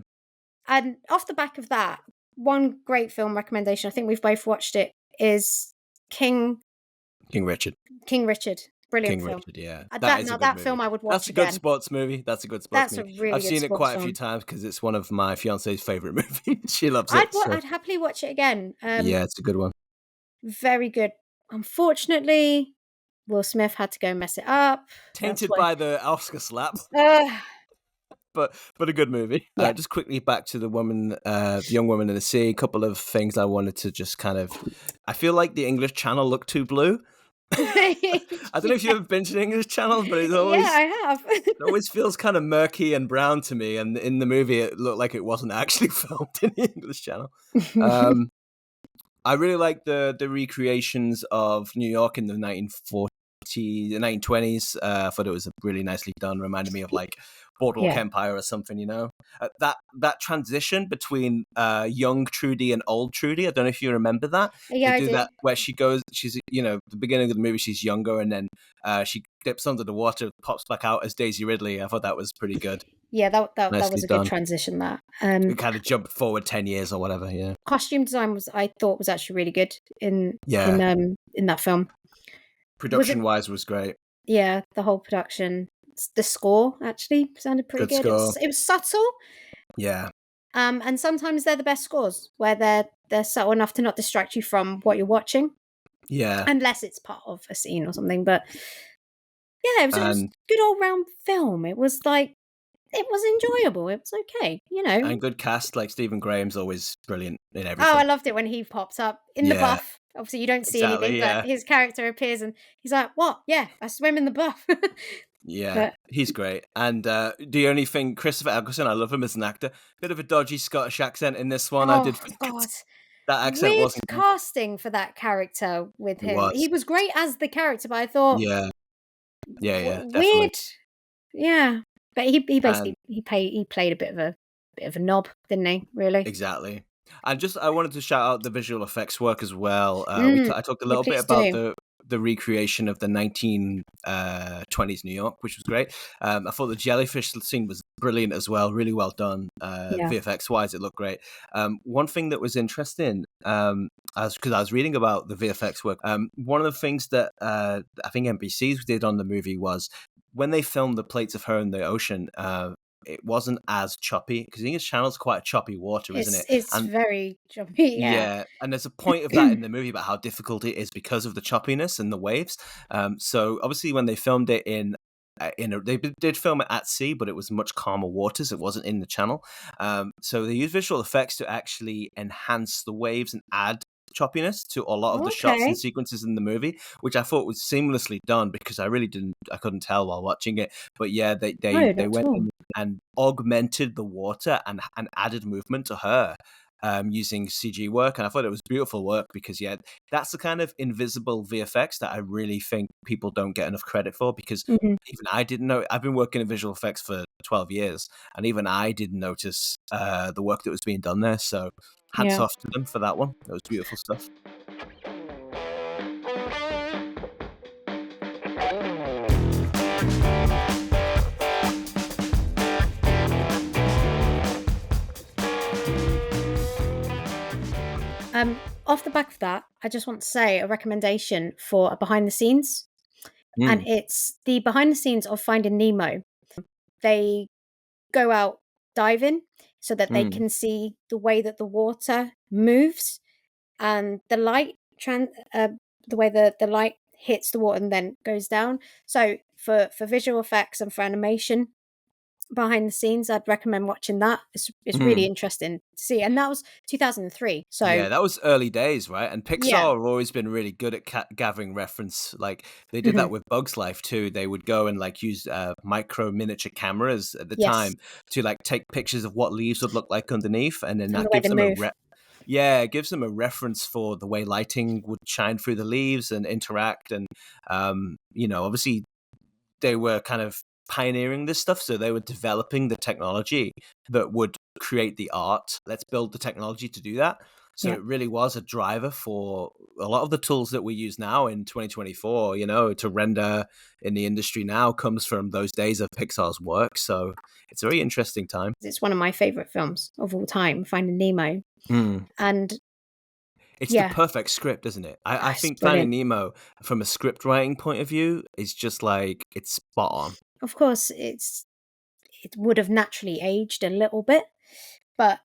and off the back of that, one great film recommendation. I think we've both watched it. Is King Richard. Brilliant King film. Richard, yeah. That is a now good that movie. film I would watch That's a again. good sports movie. That's a That's a movie. really I've good seen it sports quite a film. few times because it's one of my fiance's favorite movies. She loves it. I'd happily watch it again. Yeah, it's a good one. Very good. Unfortunately, Will Smith had to go mess it up. Tainted by the Oscar slap, Uh, but a good movie. Yeah. Just quickly back to the young woman in the sea. A couple of things I wanted to just kind of. I feel like the English channel looked too blue. I don't know if you've ever been to the English channel, but it's always I have. it always feels kind of murky and brown to me. And in the movie, it looked like it wasn't actually filmed in the English channel. I really like the recreations of New York in the 1920s. I thought it was really nicely done. Reminded me of like Boardwalk Empire or something, that transition between young Trudy and old Trudy. I don't know if you remember that. Yeah, they do I do. that where she's the beginning of the movie, she's younger, and then she dips under the water, pops back out as Daisy Ridley. I thought that was pretty good. Yeah, that Nicely was a done. good transition. That We kind of jumped forward 10 years or whatever. Yeah. Costume design I thought was actually really good in that film. Production wise was great. Yeah, the whole production. The score actually sounded pretty good. It was subtle. Yeah. And sometimes they're the best scores where they're subtle enough to not distract you from what you're watching. Yeah. Unless it's part of a scene or something. But yeah, it was a good all round film. It was like it was enjoyable. It was okay, And good cast, like Stephen Graham's always brilliant in everything. Oh, I loved it when he pops up in the buff. Obviously, you don't see anything, but his character appears and he's like, "What? Yeah, I swim in the buff." Yeah, he's great. And the only thing, Christopher Eccleston, I love him as an actor. Bit of a dodgy Scottish accent in this one. I did think that accent weird wasn't casting for that character with him. He was great as the character, but I thought, yeah, weird. definitely. Yeah, but he basically he played a bit of a knob, didn't he? Really, exactly. And I wanted to shout out the visual effects work as well. I talked a little bit about the recreation of the 1920s New York, which was great. I thought the jellyfish scene was brilliant as well, really well done. VFX wise, it looked great. One thing that was interesting, because I was reading about the VFX work, one of the things that I think NBC did on the movie was when they filmed the plates of her in the ocean. It wasn't as choppy because English Channel's quite choppy water, isn't it? It's very choppy. Yeah, and there's a point of that in the movie about how difficult it is because of the choppiness and the waves. So obviously, when they filmed it they did film it at sea, but it was much calmer waters. It wasn't in the channel. So they used visual effects to actually enhance the waves and add choppiness to a lot of the shots and sequences in the movie, which I thought was seamlessly done because I couldn't tell while watching it. But yeah, they went in and augmented the water and added movement to her using CG work, and I thought it was beautiful work because that's the kind of invisible VFX that I really think people don't get enough credit for because even I didn't know. I've been working in visual effects for 12 years and even I didn't notice the work that was being done there, so hats off to them for that one. That was beautiful stuff. Off the back of that, I just want to say a recommendation for a behind the scenes, and it's the behind the scenes of Finding Nemo. they go out diving so that they Mm. can see the way that the water moves and the light the way the light hits the water and then goes down. So for visual effects and for animation behind the scenes, I'd recommend watching that. It's really Mm. interesting to see, and that was 2003. So Yeah, that was early days, right? And yeah, Pixar have always been really good at gathering reference. Like they did mhm, that with Bugs Life too. They would go and like use micro miniature cameras at the yes, time to like take pictures of what leaves would look like underneath, and then and the that way gives they them a move. yeah, it gives them a reference for the way lighting would shine through the leaves and interact. And obviously they were kind of pioneering this stuff, so they were developing the technology that would create the art. Let's build the technology to do that. So Yeah, it really was a driver for a lot of the tools that we use now in 2024, to render in the industry now comes from those days of Pixar's work. So it's a very interesting time. it's one of my favorite films of all time, Finding Nemo, Mm. and It's the yeah, perfect script, isn't it? I it's think Finding brilliant. Nemo, from a script writing point of view, is just like it's spot on. Of course, it would have naturally aged a little bit, but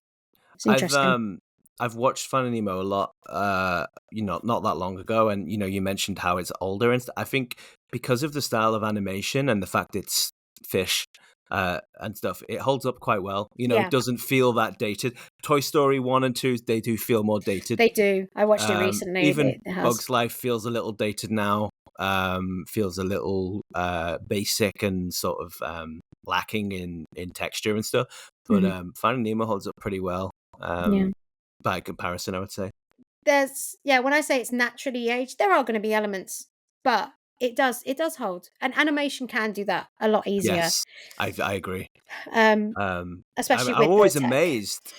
it's I've interesting. um I've watched Finding Nemo a lot, not that long ago, and you mentioned how it's older and I think because of the style of animation and the fact it's fish and stuff, it holds up quite well. It Yeah, doesn't feel that dated. Toy Story 1 and 2, they do feel more dated. they do. I watched it recently. Even It has. Bugs Life feels a little dated now. Feels a little basic and sort of lacking in texture and stuff. But Mhm. Finding Nemo holds up pretty well Yeah. by comparison, I would say. When I say it's naturally aged, there are going to be elements, but it does hold. And animation can do that a lot easier. Yes, I agree. Um, I'm especially with the always tech. amazed.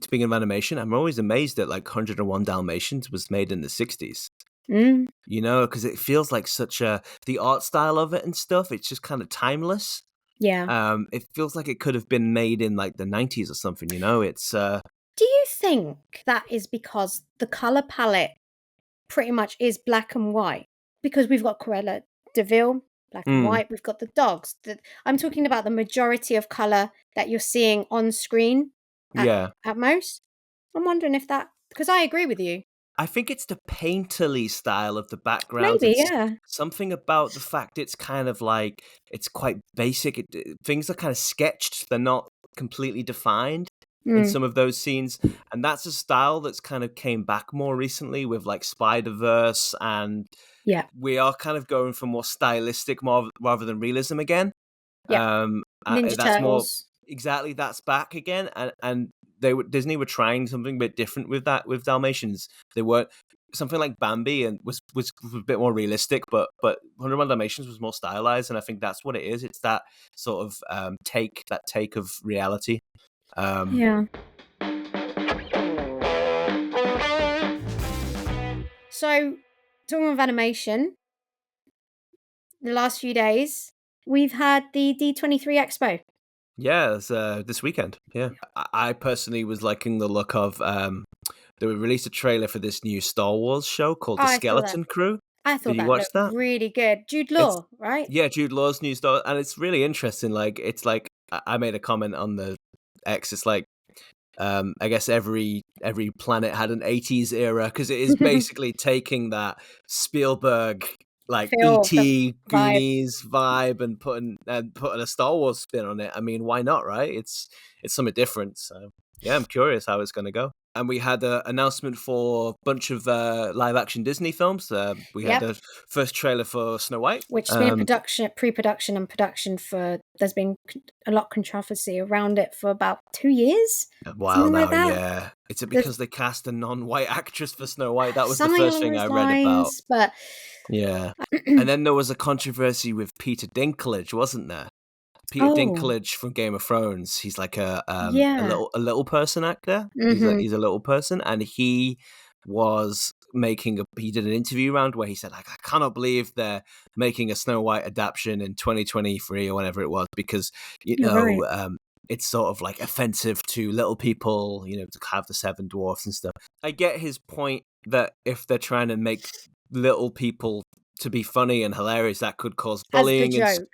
Speaking of animation, I'm always amazed that like 101 Dalmatians was made in the 60s. Mm, Because it feels like such the art style of it and stuff. It's just kind of timeless. yeah. It feels like it could have been made in like the 90s or something. It's Do you think that is because the color palette pretty much is black and white? Because we've got Cruella de Vil, black and mm, white. We've got the dogs. I'm talking about the majority of color that you're seeing on screen at yeah. at most. I'm wondering if that because I agree with you. I think it's the painterly style of the backgrounds and Maybe, yeah. something about the fact it's kind of like it's quite basic. Things are kind of sketched; they're not completely defined in Mm, some of those scenes, and that's a style that's kind of came back more recently with like Spider Verse, and yeah. we are kind of going for more stylistic, more rather than realism again. Yeah. Ninja That's more Turtles. exactly that's back again, and Disney were trying something a bit different with that with Dalmatians. They weren't something like Bambi and was a bit more realistic, but 101 Dalmatians was more stylized, and I think that's what it is. It's that sort of take of reality. Um, Yeah. So, talking of animation, the last few days, we've had the D23 Expo. yeah, it's, this weekend. Yeah, I personally was liking the look of. They released a trailer for this new Star Wars show called Oh, The Skeleton Crew. I Have thought you that watched looked that? really good. Jude It's Law, right? Yeah, Jude Law's new Star, and it's really interesting. Like it's like I made a comment on the X. It's like I guess every planet had an 80s era because it is basically taking that Spielberg like Feel the ET vibe. Goonies vibe and putting a Star Wars spin on it. I mean, why not, right? It's something different. So yeah, I'm curious how it's going to go. And we had an announcement for a bunch of live action Disney films. We had Yep. the first trailer for Snow White. Which has been in production, pre-production, and production for. There's been a lot of controversy around it for about 2 years, A while something like now, that. yeah. Is it There's because they cast a non-white actress for Snow White? That was the something first along thing I those read about. lines, but Yeah. And then there was a controversy with Peter Dinklage, wasn't there? Peter oh Dinklage from Game of Thrones. He's like yeah. a little person actor. Hmm. He's a little person, and he was he did an interview round where he said like I cannot believe they're making a Snow White adaptation in 2023 or whatever it was because You're right. it's sort of like offensive to little people, to have the seven dwarfs and stuff. I get his point that if they're trying to make little people to be funny and hilarious, that could cause As the bullying and joke.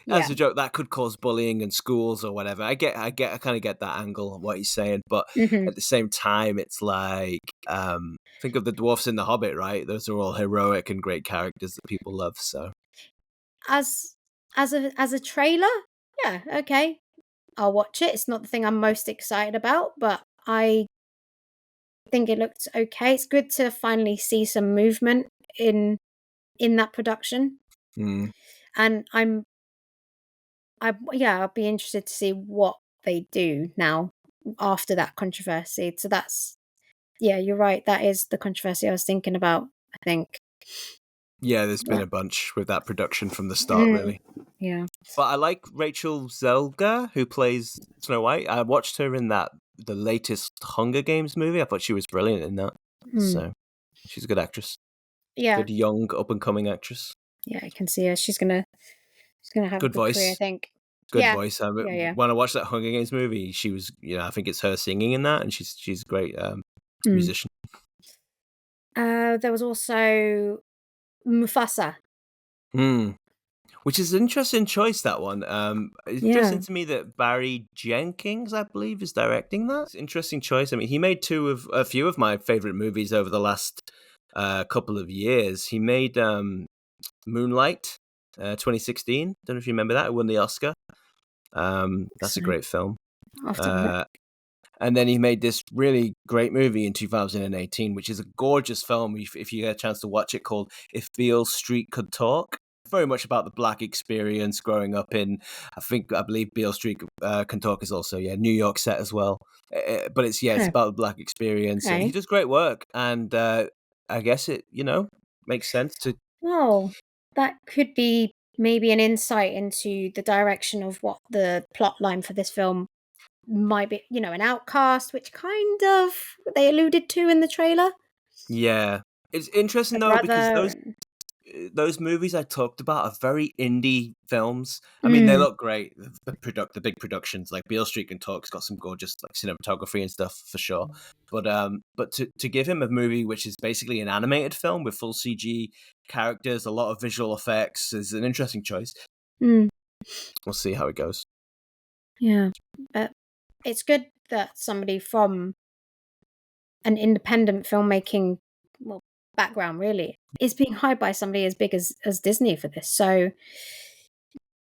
as Yeah. a joke that could cause bullying in schools or whatever. I kind of get that angle of what he's saying, but Mhm. at the same time, it's like think of the dwarfs in the Hobbit, right? Those are all heroic and great characters that people love. So As as a trailer, yeah, okay. I'll watch it. It's not the thing I'm most excited about, but I think it looked okay. It's good to finally see some movement in that production, mm, and yeah, I'll be interested to see what they do now after that controversy. So that's yeah, you're right. That is the controversy I was thinking about. I think. yeah, there's been Yeah. a bunch with that production from the start, Mm, really. yeah. But I like Rachel Zelga, who plays Snow White. I watched her in the latest Hunger Games movie. I thought she was brilliant in that. Mm, So she's a good actress, yeah. good young up and coming actress. Yeah. I can see her. She's gonna have a Good good career. I voice, think. good Yeah. voice. Yeah. Yeah. When I watched that Hunger Games movie, she was, I think it's her singing in that, and she's a great Mm. musician. There was also Mufasa. Mm. Which is an interesting choice, that one. It's interesting Yeah. to me that Barry Jenkins, I believe, is directing that. It's an interesting choice. I mean, he made a few of my favorite movies over the last couple of years. He made Moonlight, 2016. Don't know if you remember that. It won the Oscar. That's a So great film. I'll have to look. Uh, and then he made this really great movie in 2018, which is a gorgeous film if you get a chance to watch it, called If Beale Street Could Talk. Very much about the black experience growing up in, I believe Beale Street Can Talk is also, New York set as well. But it's Huh. about the black experience, and he Okay. does great work. And I guess it, makes sense to, Well, that could be maybe an insight into the direction of what the plot line for this film might be. An outcast, which kind of they alluded to in the trailer. yeah. It's The interesting though, because brother. those movies I talked about are very indie films. I mean, they Mm, look great. The big productions like Beale Street and Talk's got some gorgeous like cinematography and stuff for sure. But to give him a movie which is basically an animated film with full CG characters, a lot of visual effects, is an interesting choice. mm, We'll see how it goes. yeah, but it's good that somebody from an independent filmmaking, well, background really is being hired by somebody as big as Disney for this. So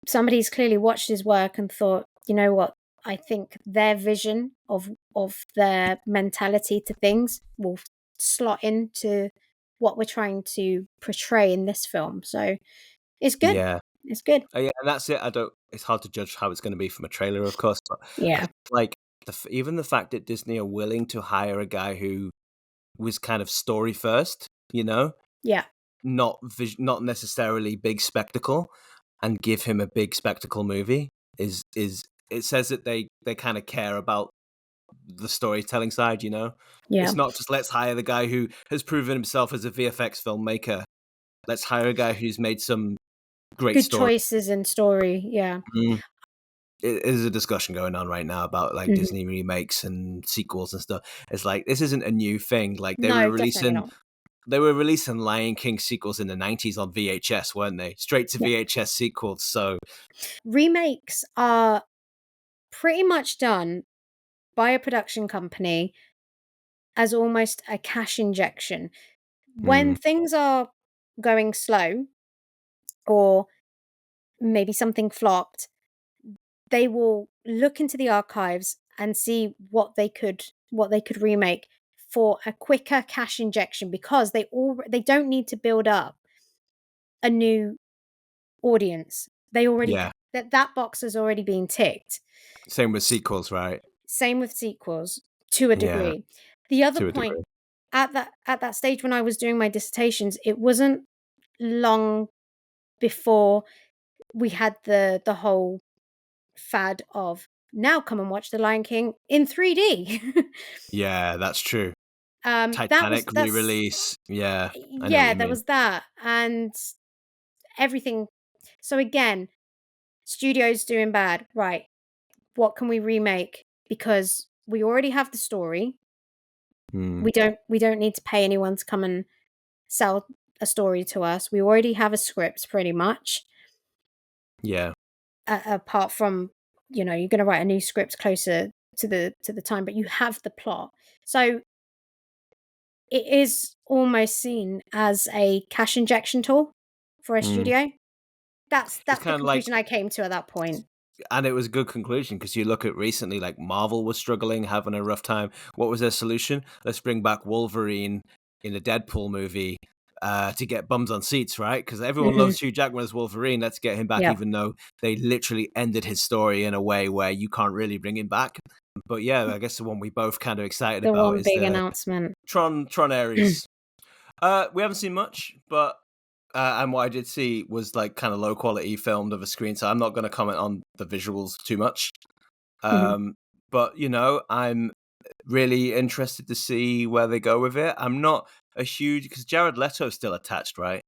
somebody's clearly watched his work and thought, you know what, I think their vision of their mentality to things will slot into what we're trying to portray in this film. So it's good. Yeah. It's good. Yeah, and that's it. I don't. It's hard to judge how it's going to be from a trailer, of course. But I Yeah. like even the fact that Disney are willing to hire a guy who was kind of story first, Yeah. not necessarily big spectacle, and give him a big spectacle movie is it says that they kind of care about the storytelling side. Yeah. It's not just let's hire the guy who has proven himself as a VFX filmmaker. Let's hire a guy who's made some great Good story. choices in story. Yeah. Mm. There's a discussion going on right now about like Mhm. Disney remakes and sequels and stuff. It's like this isn't a new thing. Like No, definitely not. they were releasing Lion King sequels in the 90s on VHS, weren't they? Straight to Yeah. VHS sequels. So Remakes are pretty much done by a production company as almost a cash injection. When mm, things are going slow or maybe something flopped, they will look into the archives and see what they could remake for a quicker cash injection because they don't need to build up a new audience. They already yeah. that box has already been ticked. Same with sequels, right? Same with sequels to a Yeah, degree. The other to a point degree. at that stage when I was doing my dissertations, it wasn't long before we had the whole fad of now come and watch The Lion King in 3D. Yeah, that's true. Titanic That's re-release. Yeah, I know what yeah, you there mean. was that and everything. So again, studios doing bad, right? What can we remake? Because we already have the story. Mm, We don't need to pay anyone to come and sell. a story to us. We already have a script pretty much, Yeah. apart from, you're going to write a new script closer to the time, but you have the plot. So it is almost seen as a cash injection tool for a Mm. studio. That's It's that's the kind of like, conclusion I came to at that point. and it was a good conclusion because you look at recently, like Marvel was struggling, having a rough time. What was their solution? Let's bring back Wolverine in a Deadpool movie to get bums on seats, right? Because everyone Mhm. loves Hugh Jackman as Wolverine. Let's get him back, Yep. even though they literally ended his story in a way where you can't really bring him back. But yeah, I guess the one we both kind of excited The about one is big the announcement. Tron Ares. We haven't seen much, but and what I did see was like kind of low quality filmed of a screen, so I'm not going to comment on the visuals too much. Mhm. But I'm really interested to see where they go with it. I'm not a huge because Jared Leto's still attached, right?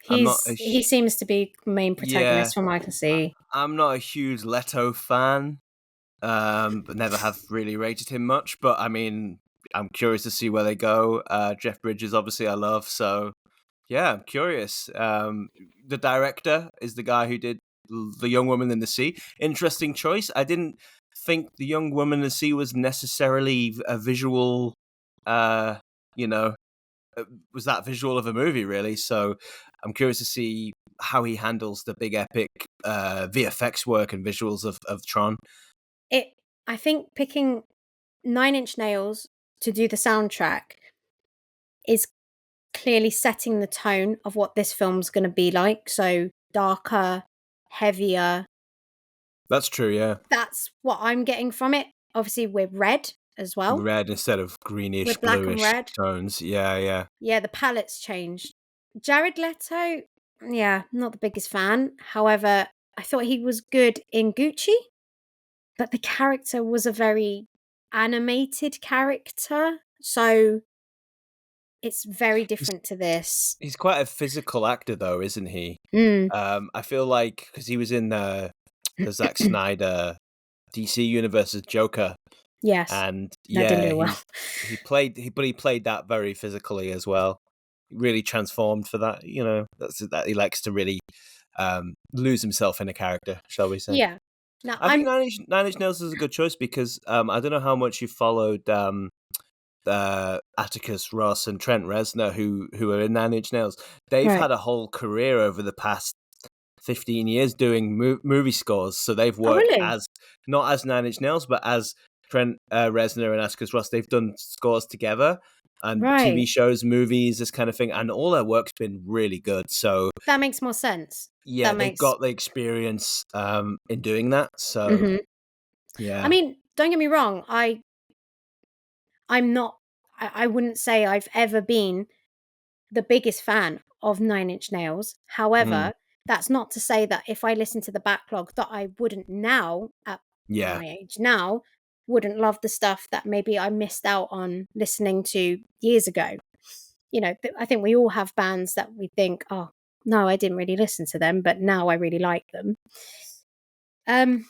I'm not a He seems to be main yeah. protagonist from what I can see. I'm not a huge Leto fan. But never have really rated him much. But I mean, I'm curious to see where they go. Jeff Bridges, obviously, I love. So yeah, I'm curious. The director is the guy who did The Young Woman in the Sea. Interesting choice. I didn't think The Young Woman in the Sea was necessarily a visual, uh, you know, was that visual of a movie, really. So I'm curious to see how he handles the big epic VFX work and visuals of Tron. It I think picking Nine Inch Nails to do the soundtrack is clearly setting the tone of what this film's going to be like. So darker, heavier. That's true, yeah. That's what I'm getting from it. Obviously, we're red as well. Red instead of We're greenish, black and bluish red. tones. Yeah, yeah. Yeah, the palette's changed. Jared Leto, yeah, not the biggest fan. However, I thought he was good in Gucci, but the character was a very animated character. So it's very He's different to this. he's quite a physical actor, though, isn't he? Mm. I feel like because he was in the Zack Snyder DC universe as Joker, Yes, and that didn't yeah, do well. but he played that very physically as well. Really transformed for that. That's that he likes to really lose himself in a character, shall we say? Yeah. Now I think Nine Inch Nails is a good choice because I don't know how much you followed Atticus Ross and Trent Reznor, who are in Nine Inch Nails. They've right. had a whole career over the past 15 years doing movie scores. So they've Oh, worked really? as not as Nine Inch Nails, but as Trent Reznor and Atticus Ross. They've done scores together and TV Right. shows, movies, this kind of thing, and all their work's been really good. So That makes more sense. yeah, That they've makes. got the experience in doing that. So Mhm. I yeah. mean, don't get me wrong. I'm not. I wouldn't say I've ever been the biggest fan of Nine Inch Nails. Mm, However, that's not to say that if I listen to the backlog that I wouldn't now at yeah. my age now wouldn't love the stuff that maybe I missed out on listening to years ago. I think we all have bands that we think, oh no, I didn't really listen to them, but now I really like them. Um,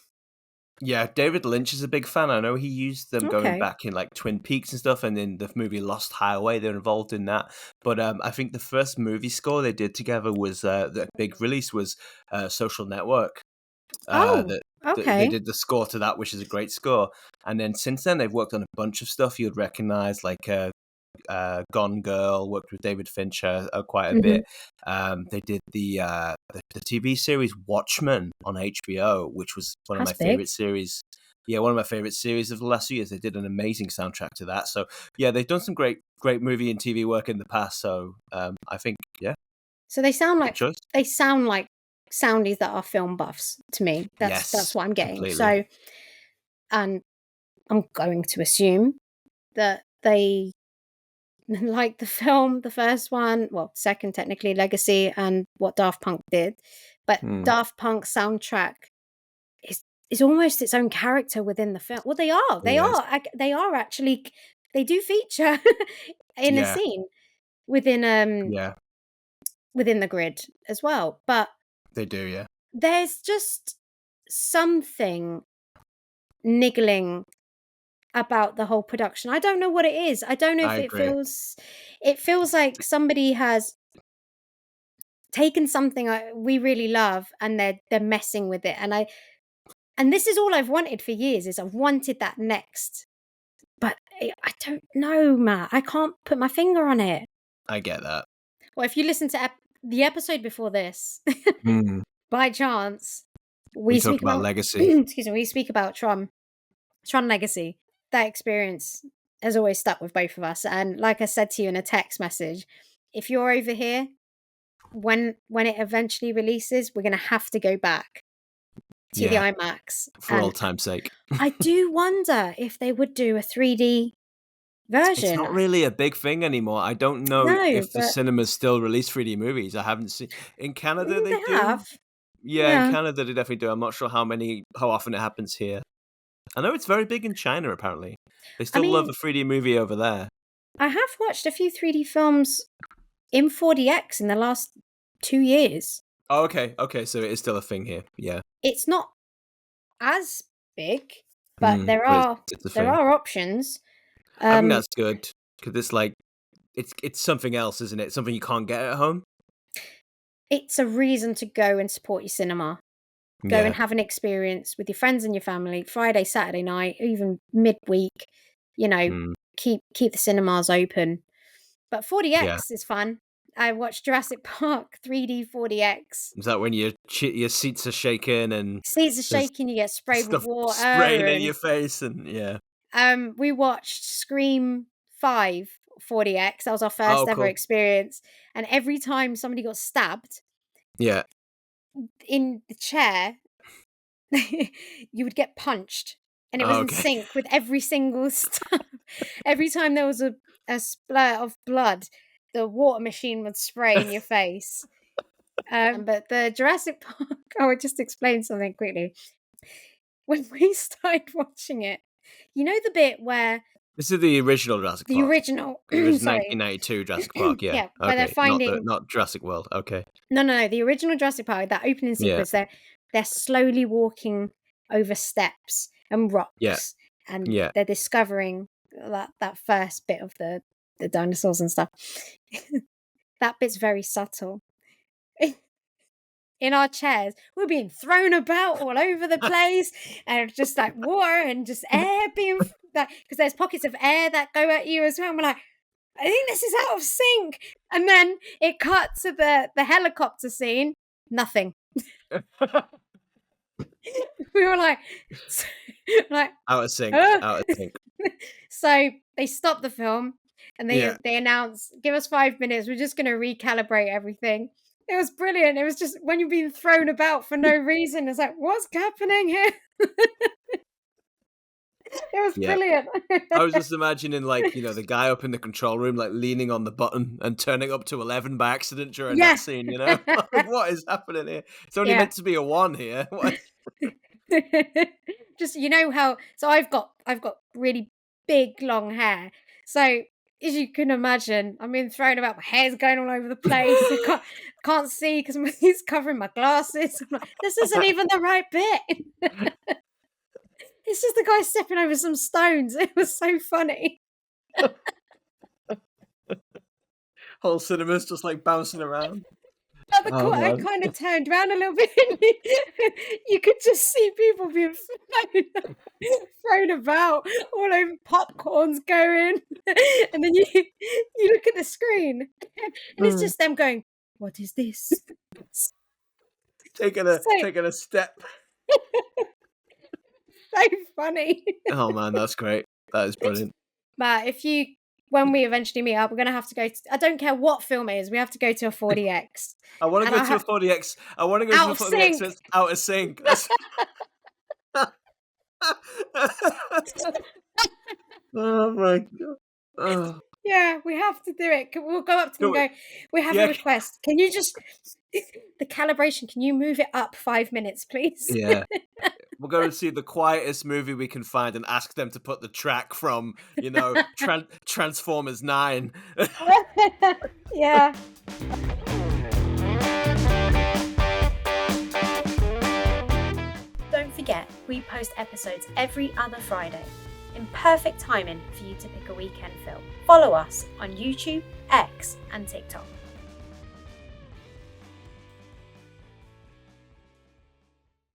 Yeah, David Lynch is a big fan. I know he used them going okay. back in like Twin Peaks and stuff, and in the movie Lost Highway, they're involved in that. But I think the first movie score they did together was the big release was Social Network. Oh, They okay. did the score to that, which is a great score. And then since then, they've worked on a bunch of stuff you'd recognize, like Gone Girl, worked with David Fincher quite a Hmm. bit. They did the TV series Watchmen on HBO, which was one of That's my big. favorite series. Yeah, one of my favorite series of the last few years. They did an amazing soundtrack to that. So yeah, they've done some great movie and TV work in the past. So I think yeah, So they sound good like choice. they sound like soundies that are film buffs to me. That's Yes, what I'm getting. completely. So, and I'm going to assume that they like the film, the first one, well, second technically, Legacy, and what Daft Punk did. But Hmm. Daft Punk's soundtrack is almost its own character within the film. Well, they are. It is. They are actually. They do feature in a Yeah, scene within yeah, within the grid as well. But they do. Yeah, there's just something niggling about the whole production. I don't know what it is. I don't know I if it agree. feels like somebody has taken something we really love and they're messing with it. And this is all I've wanted for years, is I've wanted that next. But I don't know, Matt. I can't put my finger on it. I get that. Well, if you listen to the episode before this, by chance, We we talk speak about about legacy. excuse me, we speak about Tron Legacy. That experience has always stuck with both of us. And like I said to you in a text message, if you're over here, when it eventually releases, we're gonna have to go back to the Yeah, IMAX. for And old time's sake. I do wonder if they would do a 3D It's version. not really a big thing anymore. I don't know No, if the but cinemas still release 3D movies. I haven't seen. In Canada, they they do. have. Yeah, in Yeah. Canada, they definitely do. I'm not sure how often it happens here. I know it's very big in China, apparently. They I still love mean, a 3D movie over there. I have watched a few 3D films in 4DX in the last 2 years. Oh, okay, so it is still a thing here. Yeah. It's not as big, but there But are it's a thing. options. I think that's good, because it's like, it's something else, isn't it? Something you can't get at home. It's a reason to go and support your cinema. Go Yeah. and have an experience with your friends and your family, Friday, Saturday night, even midweek. You know, keep the cinemas open. But 4DX is fun. I watched Jurassic Park 3D 4DX. Is that when your seats are shaking and Seats are shaking, you get sprayed with stuff water spraying in and your face, and yeah. we watched Scream 5 4DX. That was our first ever cool. experience. And every time somebody got stabbed Yeah. in the chair, you would get punched. And it was in sync with every single stab. Every time there was a splatter of blood, the water machine would spray in your face. But the Jurassic Park, I would just explain something quickly. When we started watching it, you know the bit where... This is the original Jurassic Park. The original... It was sorry. 1992 Jurassic Park, yeah. Yeah, where they're finding... Not Jurassic World, okay. No. The original Jurassic Park, that opening sequence, they're slowly walking over steps and rocks. And they're discovering that first bit of the dinosaurs and stuff. That bit's very subtle. In our chairs, we're being thrown about all over the place, and just like water and just air being that, because there's pockets of air that go at you as well. And we're like, I think this is out of sync. And then it cut to the helicopter scene. Nothing. We were like out of sync. Out of sync. So they stopped the film and they announced, give us 5 minutes, we're just going to recalibrate everything. It was brilliant. It was just when you're being thrown about for no reason, it's like, what's happening here? It was brilliant. I was just imagining, like, you know, the guy up in the control room, like, leaning on the button and turning up to 11 by accident during that scene, you know? Like, what is happening here? It's only meant to be a 1 here. Just, you know how... So I've got really big, long hair. So as you can imagine, I'm being thrown about. My hair's going all over the place. I can't see because he's covering my glasses. I'm like, this isn't even the right bit. It's just the guy stepping over some stones. It was so funny. Whole cinema's just like bouncing around. I kind of turned around a little bit. You could just see people being thrown about, all over, popcorn's going. And then you look at the screen and it's just them going, what is this? Taking a step. So funny. Oh man, that's great. That is brilliant. But when we eventually meet up, we're going to have to go to... I don't care what film it is. We have to go to a 4DX. I want to go to a 4DX. I want to go to a 4DX that's out of sync. Oh my god. Oh. Yeah, we have to do it. We'll go up to them and go, we have a request. Can you just... the calibration, can you move it up 5 minutes, please? Yeah. We'll go and see the quietest movie we can find and ask them to put the track from, you know, Transformers 9. Yeah. Don't forget, we post episodes every other Friday, in perfect timing for you to pick a weekend film. Follow us on YouTube, X, and TikTok.